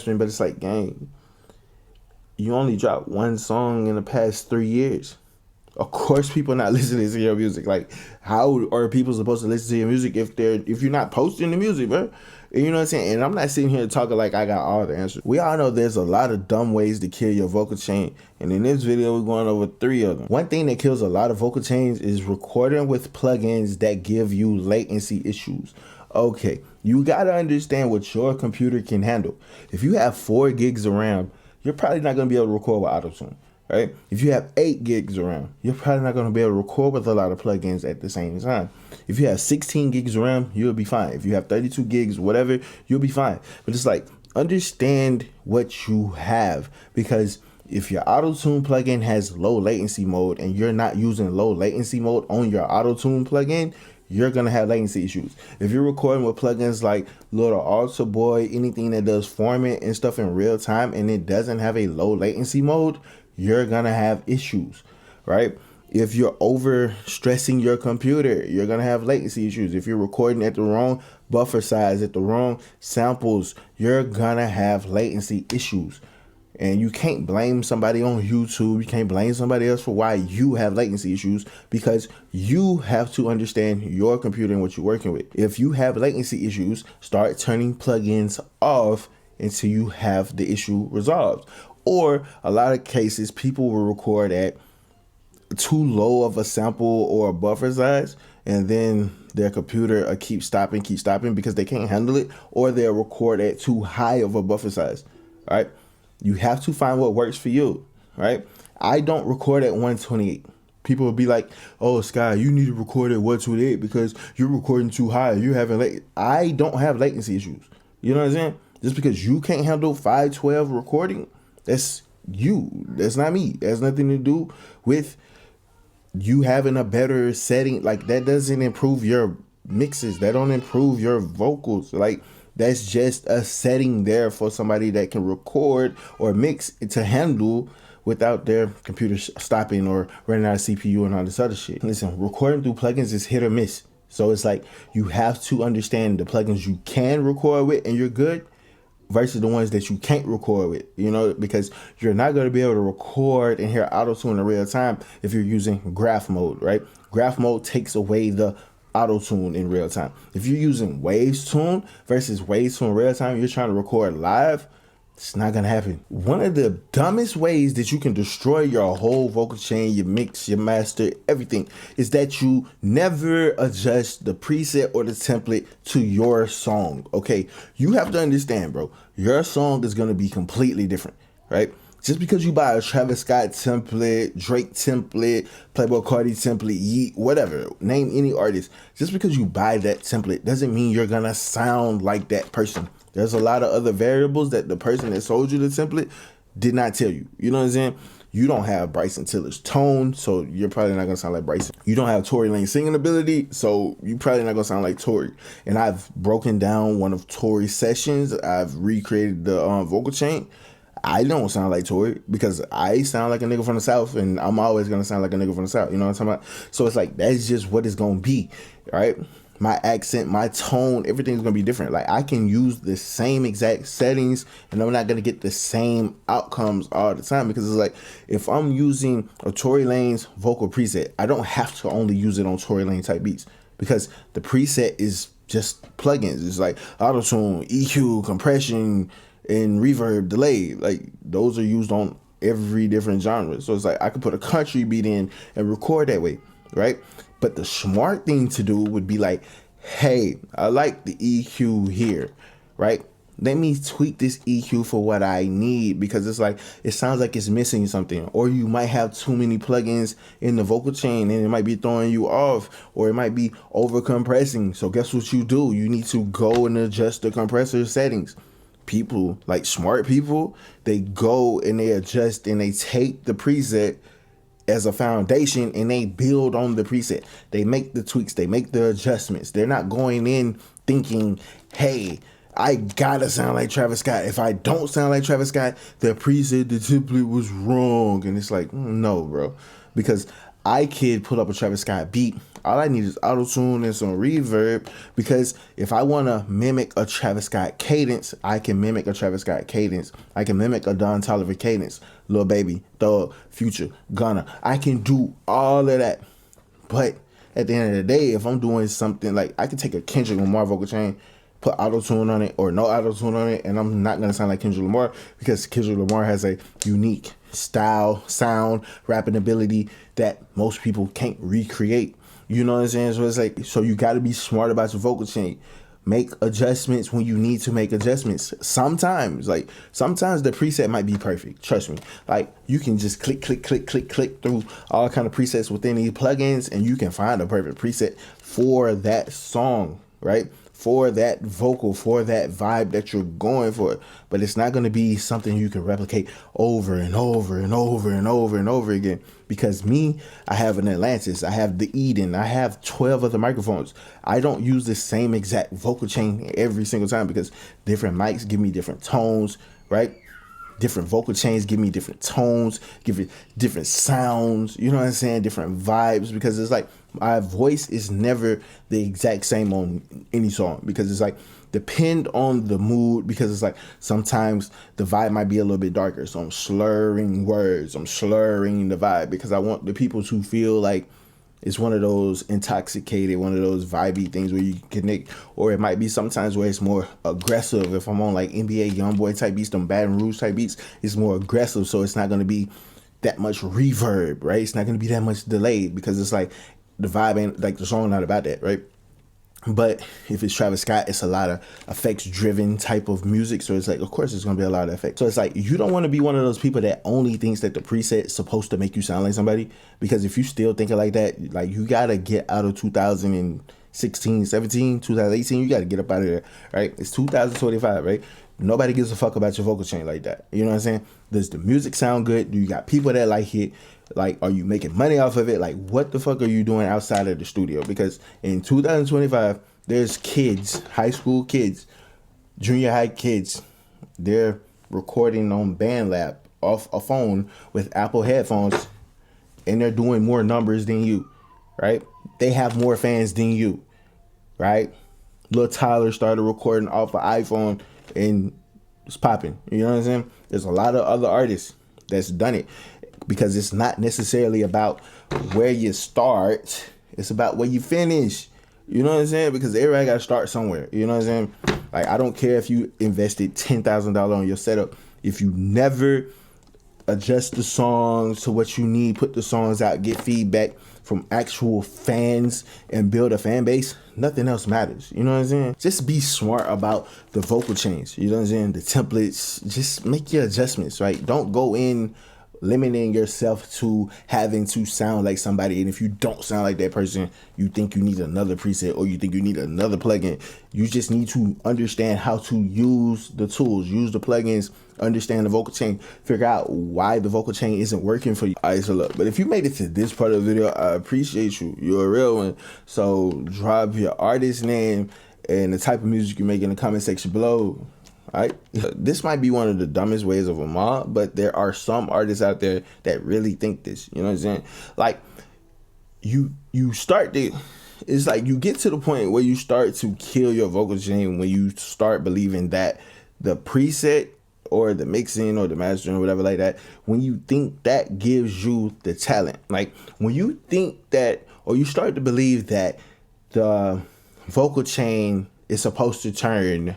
but it's like, gang, you only dropped one song in the past 3 years. Of course, people not listening to your music. Like, how are people supposed to listen to your music if you're not posting the music, bro? You know what I'm saying? And I'm not sitting here talking like I got all the answers. We all know there's a lot of dumb ways to kill your vocal chain, and in this video, we're going over 3 of them. One thing that kills a lot of vocal chains is recording with plugins that give you latency issues. Okay, you gotta understand what your computer can handle. If you have 4 gigs of RAM, you're probably not gonna be able to record with autotune. Right? If you have 8 gigs around, you're probably not going to be able to record with a lot of plugins at the same time. If you have 16 gigs of RAM, you'll be fine. If you have 32 gigs, whatever, you'll be fine. But it's like, understand what you have, because if your auto-tune plugin has low latency mode and you're not using low latency mode on your auto-tune plugin, you're going to have latency issues. If you're recording with plugins like Little Altar Boy, anything that does format and stuff in real time, and it doesn't have a low latency mode, you're going to have issues, right? If you're over stressing your computer, you're going to have latency issues. If you're recording at the wrong buffer size, at the wrong samples, you're going to have latency issues. And you can't blame somebody on YouTube. You can't blame somebody else for why you have latency issues, because you have to understand your computer and what you're working with. If you have latency issues, start turning plugins off until you have the issue resolved. Or a lot of cases, people will record at too low of a sample or a buffer size, and then their computer keep stopping because they can't handle it, or they'll record at too high of a buffer size. All right, you have to find what works for you. Right? I don't record at 128. People will be like, "Oh, Sky, you need to record at 128 because you're recording too high. You're having late." I don't have latency issues. You know what I'm saying? Just because you can't handle 512 recording, that's you. That's not me. That has nothing to do with you having a better setting. Like, that doesn't improve your mixes. That don't improve your vocals. Like, that's just a setting there for somebody that can record or mix to handle without their computer stopping or running out of CPU and all this other shit. Listen, recording through plugins is hit or miss. So it's like, you have to understand the plugins you can record with and you're good, versus the ones that you can't record with, you know, because you're not going to be able to record and hear auto-tune in real time if you're using graph mode, right? Graph mode takes away the auto-tune in real time. If you're using waves tune versus waves tune in real time, you're trying to record live, it's not going to happen. One of the dumbest ways that you can destroy your whole vocal chain, your mix, your master, everything, is that you never adjust the preset or the template to your song, okay? You have to understand, bro, your song is going to be completely different, right? Just because you buy a Travis Scott template, Drake template, Playboi Carti template, Yeet, whatever, name any artist, just because you buy that template doesn't mean you're going to sound like that person. There's a lot of other variables that the person that sold you the template did not tell you. You know what I'm saying? You don't have Bryson Tiller's tone, so you're probably not going to sound like Bryson. You don't have Tory Lane's singing ability, so you're probably not going to sound like Tory. And I've broken down one of Tory's sessions. I've recreated the vocal chain. I don't sound like Tory because I sound like a nigga from the South, and I'm always going to sound like a nigga from the South. You know what I'm talking about? So it's like, that's just what it's going to be, right? My accent, my tone, everything's going to be different. Like, I can use the same exact settings and I'm not going to get the same outcomes all the time, because it's like, if I'm using a Tory Lanez vocal preset, I don't have to only use it on Tory Lanez type beats, because the preset is just plugins. It's like auto-tune, EQ, compression, and reverb, delay. Like, those are used on every different genre. So it's like, I could put a country beat in and record that way, right? But the smart thing to do would be like, hey, I like the EQ here, right? Let me tweak this EQ for what I need, because it's like, it sounds like it's missing something. Or you might have too many plugins in the vocal chain and it might be throwing you off, or it might be over compressing. So guess what you do? You need to go and adjust the compressor settings. People, like smart people, they go and they adjust and they take the preset as a foundation and they build on the preset. They make the tweaks, they make the adjustments. They're not going in thinking, hey, I gotta sound like Travis Scott. If I don't sound like Travis Scott, the preset, the template was wrong. And it's like, no, bro, because I could put up a Travis Scott beat. All I need is auto tune and some reverb, because if I want to mimic a Travis Scott cadence, I can mimic a Travis Scott cadence. I can mimic a Don Toliver cadence. Lil Baby, Thug, Future, Gunna. I can do all of that. But at the end of the day, if I'm doing something like, I can take a Kendrick Lamar vocal chain, put auto tune on it or no auto tune on it, and I'm not gonna sound like Kendrick Lamar, because Kendrick Lamar has a unique style, sound, rapping ability that most people can't recreate. You know what I'm saying? So it's like, so you got to be smart about your vocal chain. Make adjustments when you need to make adjustments. Sometimes the preset might be perfect. Trust me. Like, you can just click through all kind of presets within these plugins, and you can find a perfect preset for that song, right? For that vocal, for that vibe that you're going for. But it's not going to be something you can replicate over and over and over and over and over again. Because me, I have an Atlantis, I have the Eden, I have 12 other microphones. I don't use the same exact vocal chain every single time, because different mics give me different tones, right? Different vocal chains give me different tones, give it different sounds, you know what I'm saying? Different vibes, because it's like, my voice is never the exact same on any song, because it's like, depend on the mood, because it's like, sometimes the vibe might be a little bit darker, so I'm slurring words, I'm slurring the vibe, because I want the people to feel like it's one of those intoxicated, one of those vibey things where you can connect. Or it might be sometimes where it's more aggressive. If I'm on like NBA Youngboy type beats, them Baton Rouge type beats, it's more aggressive, so it's not going to be that much reverb, right? It's not going to be that much delay, because it's like, the vibe ain't, like, the song not about that, right? But if it's Travis Scott, it's a lot of effects driven type of music. So it's like, of course, it's going to be a lot of effects. So it's like, you don't want to be one of those people that only thinks that the preset's supposed to make you sound like somebody. Because if you still thinking like that, like, you got to get out of 2016, 17, 2018. You got to get up out of there, right? It's 2025, right? Nobody gives a fuck about your vocal chain like that. You know what I'm saying? Does the music sound good? Do you got people that like it? Like, are you making money off of it? Like, what the fuck are you doing outside of the studio? Because in 2025, there's kids, high school kids, junior high kids, they're recording on BandLab off a phone with Apple headphones, and they're doing more numbers than you, right? They have more fans than you, right? Lil Tyler started recording off an iPhone, and it's popping. You know what I'm saying? There's a lot of other artists that's done it, because it's not necessarily about where you start, it's about where you finish. You know what I'm saying? Because everybody got to start somewhere. You know what I'm saying? Like, I don't care if you invested $10,000 on your setup. If you never adjust the songs to what you need, put the songs out, get feedback from actual fans, and build a fan base, nothing else matters. You know what I'm saying? Just be smart about the vocal change. You know what I'm saying? The templates, just make your adjustments, right? Don't go in limiting yourself to having to sound like somebody, and if you don't sound like that person, you think you need another preset, or you think you need another plugin. You just need to understand how to use the tools, use the plugins, understand the vocal chain, figure out why the vocal chain isn't working for you. All right, so look, but if you made it to this part of the video, I appreciate you. You're a real one. So drop your artist name and the type of music you make in the comment section below. All right, this might be one of the dumbest ways of them all, but there are some artists out there that really think this. You know what I'm saying? Like, you start to, it's like you get to the point where you start to kill your vocal chain when you start believing that the preset or the mixing or the mastering or whatever like that, when you think that gives you the talent. Like, when you think that, or you start to believe that the vocal chain is supposed to turn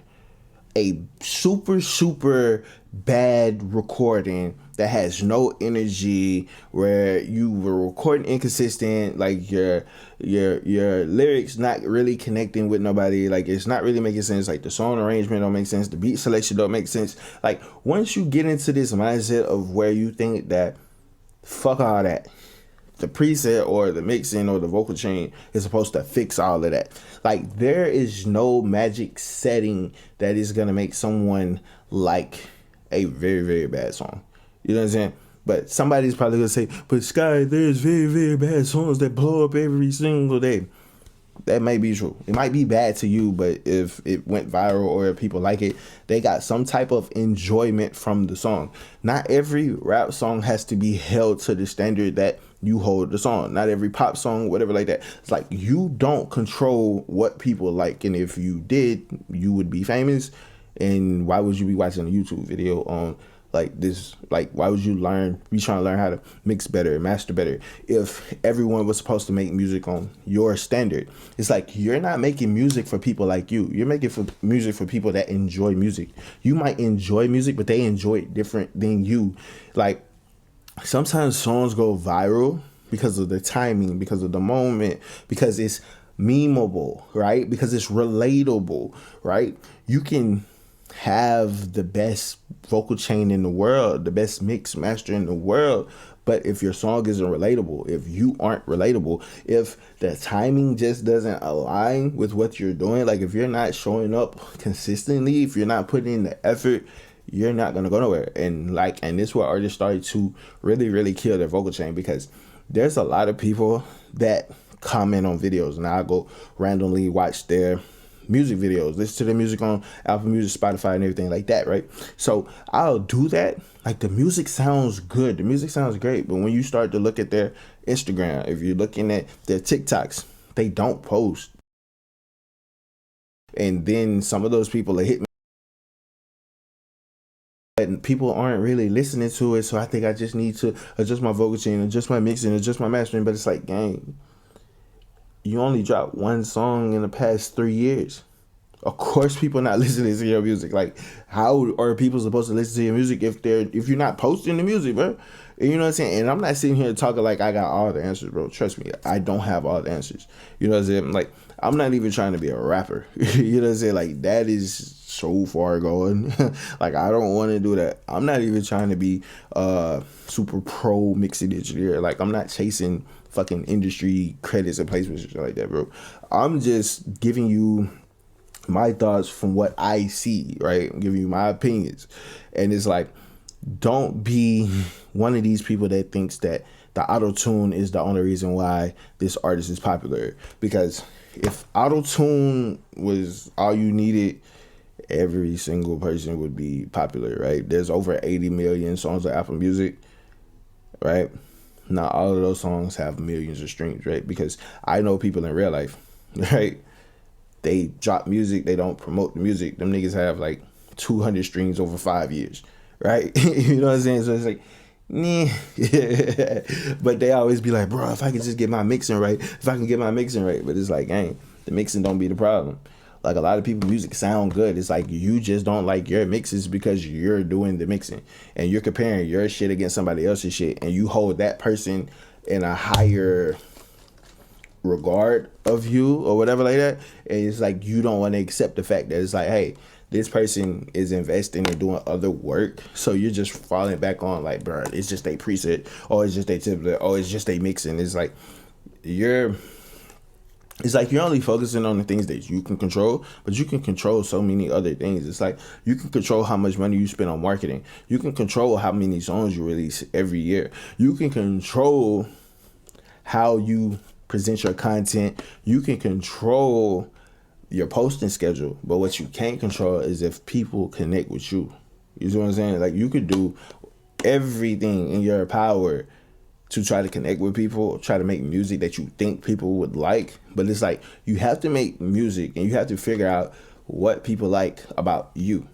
a super bad recording that has no energy, where you were recording inconsistent, like your lyrics not really connecting with nobody, like it's not really making sense, like the song arrangement don't make sense, the beat selection don't make sense. Like, once you get into this mindset of where you think that, fuck all that, the preset or the mixing or the vocal chain is supposed to fix all of that. Like, there is no magic setting that is going to make someone like a very bad song. You know what I'm saying? But somebody's probably going to say, but Sky, there's very bad songs that blow up every single day. That may be true. It might be bad to you, but if it went viral or if people like it, they got some type of enjoyment from the song. Not every rap song has to be held to the standard that you hold the song. Not every pop song, whatever like that. It's like you don't control what people like, and if you did, you would be famous. And why would you be watching a YouTube video on like this? Like, why would you be trying to learn how to mix better, master better, if everyone was supposed to make music on your standard? It's like you're not making music for people like you. You're making music for people that enjoy music. You might enjoy music, but they enjoy it different than you. Like, sometimes songs go viral because of the timing, because of the moment, because it's memeable, right? Because it's relatable, right? You can have the best vocal chain in the world, the best mix master in the world, but if your song isn't relatable, if you aren't relatable, if the timing just doesn't align with what you're doing, like if you're not showing up consistently, if you're not putting in the effort, you're not gonna go nowhere. And this is where artists started to really kill their vocal chain, because there's a lot of people that comment on videos, and I go randomly watch their music videos, listen to their music on Apple Music, Spotify, and everything like that, right? So I'll do that. Like, the music sounds good, the music sounds great, but when you start to look at their Instagram, if you're looking at their TikToks, they don't post. And then some of those people are hitting, and people aren't really listening to it. So I think I just need to adjust my vocal chain, adjust my mixing, adjust my mastering. But it's like, gang, you only dropped one song in the past 3 years. Of course, people not listening to your music. Like, how are people supposed to listen to your music if you're not posting the music, bro? And you know what I'm saying? And I'm not sitting here talking like I got all the answers, bro. Trust me, I don't have all the answers. You know what I'm saying? Like, I'm not even trying to be a rapper. You know what I'm saying? Like, that is so far going. Like, I don't want to do that. I'm not even trying to be super pro mixing engineer. Like, I'm not chasing fucking industry credits and placements and shit like that, bro. I'm just giving you my thoughts from what I see, right? I'm giving you my opinions. And it's like, don't be one of these people that thinks that the auto-tune is the only reason why this artist is popular. Because if auto-tune was all you needed, every single person would be popular, right? There's over 80 million songs on Apple Music, right? Not all of those songs have millions of streams, right? Because I know people in real life, right? They drop music, they don't promote the music. Them niggas have like 200 streams over 5 years, right? You know what I'm saying? So it's like, nah. But they always be like, bro, if I can just get my mixing right, if I can get my mixing right. But it's like, hey, the mixing don't be the problem. Like, a lot of people music sound good. It's like you just don't like your mixes because you're doing the mixing. And you're comparing your shit against somebody else's shit. And you hold that person in a higher regard of you or whatever like that. And it's like you don't want to accept the fact that it's like, hey, this person is investing and doing other work, so you're just falling back on like, bro, it's just a preset, or it's just a template, or it's just a mixing. It's like you're only focusing on the things that you can control, but you can control so many other things. It's like you can control how much money you spend on marketing. You can control how many songs you release every year. You can control how you present your content. You can control your posting schedule, but what you can't control is if people connect with you. You see what I'm saying? Like, you could do everything in your power to try to connect with people, try to make music that you think people would like, but it's like you have to make music and you have to figure out what people like about you.